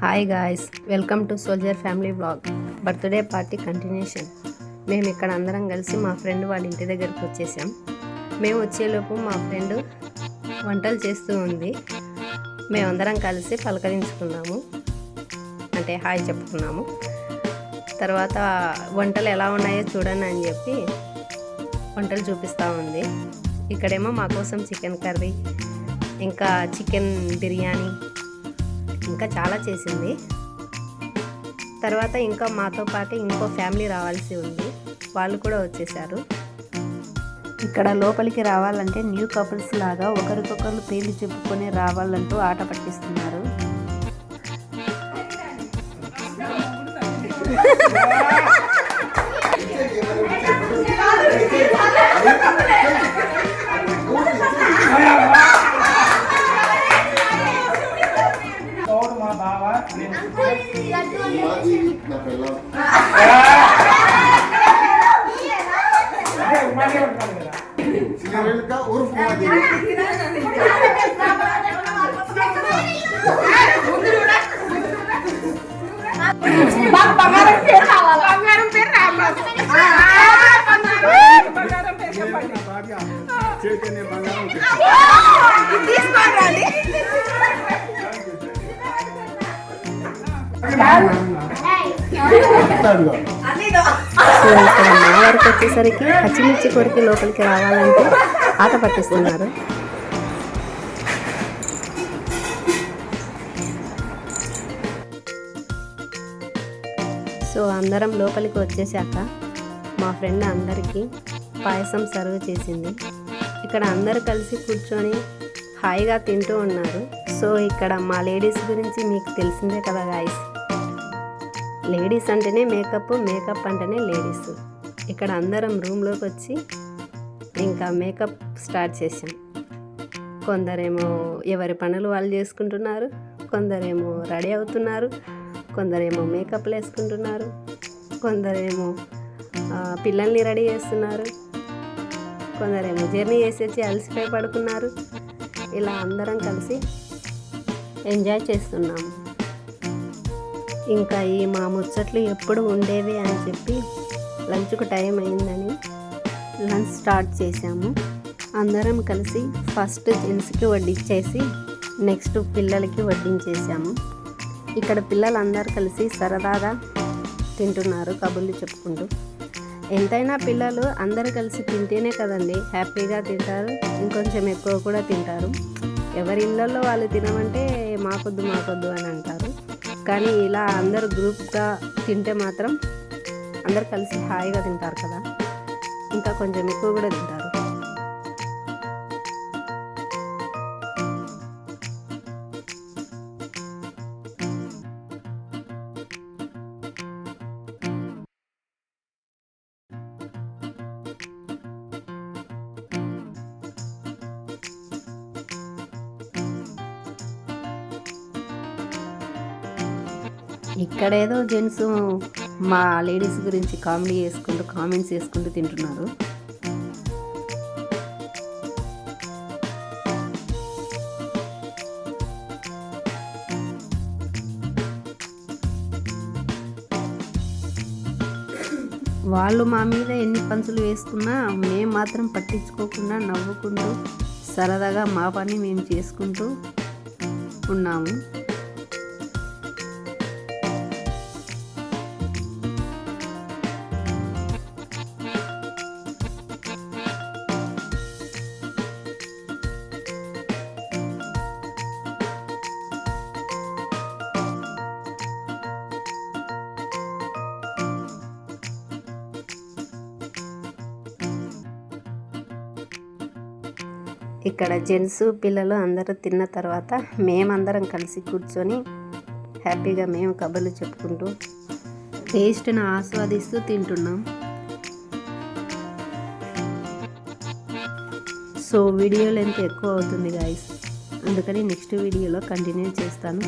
Hi guys, welcome to soldier family vlog. Birthday party continuation. మేము ఇక్కడ అందరం కలిసి మా ఫ్రెండ్ వాళ్ళ ఇంటి దగ్గరికి వచ్చేసాం. మేము వచ్చేలోపు మా ఫ్రెండ్ వంటలు చేస్తూ ఉంది. మేమందరం కలిసి పలకరించుకున్నాము, అంటే హాయ్ చెప్పుకున్నాము. తర్వాత వంటలు ఎలా ఉన్నాయో చూడండి అని చెప్పి వంటలు చూపిస్తూ ఉంది. ఇక్కడేమో మా కోసం చికెన్ కర్రీ, ఇంకా చికెన్ బిర్యానీ, ఇంకా చాలా చేసింది. తర్వాత ఇంకా మాతో పాటు ఇంకో ఫ్యామిలీ రావాల్సి ఉంది, వాళ్ళు కూడా వచ్చేసారు. ఇక్కడ లోపలికి రావాలంటే న్యూ కపుల్స్ లాగా ఒకరికొకరు పేర్లు చెప్పుకొని రావాలంటూ ఆట పట్టిస్తున్నారు. సో ఇక్కడ మా వరకు వచ్చేసరికి పచ్చిమిర్చి కొరికి లోపలికి రావాలంటే ఆట పట్టిస్తున్నారు. సో అందరం లోపలికి వచ్చేసాక మా ఫ్రెండ్ అందరికీ పాయసం సర్వ్ చేసింది. ఇక్కడ అందరూ కలిసి కూర్చొని హాయిగా తింటూ ఉన్నారు. సో ఇక్కడ మా లేడీస్ గురించి మీకు తెలిసిందే కదా గాయ్స్, లేడీస్ అంటేనే మేకప్, మేకప్ అంటేనే లేడీస్. ఇక్కడ అందరం రూమ్లోకి వచ్చి ఇంకా మేకప్ స్టార్ట్ చేసాం. కొందరేమో ఎవరి పనులు వాళ్ళు చేసుకుంటున్నారు, కొందరేమో రెడీ అవుతున్నారు, కొందరేమో మేకప్లు వేసుకుంటున్నారు, కొందరేమో పిల్లల్ని రెడీ చేస్తున్నారు, కొందరేమో జర్నీ చేసేసి అలసిపోయి పడుకున్నారు. ఇలా అందరం కలిసి ఎంజాయ్ చేస్తున్నాము. ఇంకా ఈ మా ముచ్చట్లు ఎప్పుడు ఉండేవి అని చెప్పి లంచ్కు టైం అయిందని లంచ్ స్టార్ట్ చేసాము. అందరం కలిసి ఫస్ట్ జెంట్స్కి వడ్డించేసి నెక్స్ట్ పిల్లలకి వడ్డించేసాము. ఇక్కడ పిల్లలందరూ కలిసి సరదాగా తింటున్నారు, కబుర్లు చెప్పుకుంటూ. ఎంతైనా పిల్లలు అందరూ కలిసి తింటేనే కదండి హ్యాపీగా తింటారు, ఇంకొంచెం ఎక్కువ కూడా తింటారు. ఎవరి ఇళ్ళల్లో వాళ్ళు తినమంటే మాకొద్దు మాకొద్దు అని అంటారు. కానీ ఇలా అందరూ గ్రూప్గా తింటే మాత్రం అందరు కలిసి హాయిగా తింటారు కదా, ఇంకా కొంచెం ఎక్కువ కూడా తింటారు. ఇక్కడేదో జెంట్స్ మా లేడీస్ గురించి కామెడీ చేసుకుంటూ కామెంట్స్ చేసుకుంటూ తింటున్నారు. వాళ్ళు మా మీద ఎన్ని పంచులు వేసుకున్నా మేము మాత్రం పట్టించుకోకుండా నవ్వుకుంటూ సరదాగా మా పని మేము చేసుకుంటూ ఉన్నాము. ఇక్కడ జెంట్స్ పిల్లలు అందరూ తిన్న తర్వాత మేమందరం కలిసి కూర్చొని హ్యాపీగా మేము కబుర్లు చెప్పుకుంటూ టేస్ట్ను ఆస్వాదిస్తూ తింటున్నాం. సో వీడియో లెంత్ ఎక్కువ అవుతుంది గాయ్స్, అందుకని నెక్స్ట్ వీడియోలో కంటిన్యూ చేస్తాను.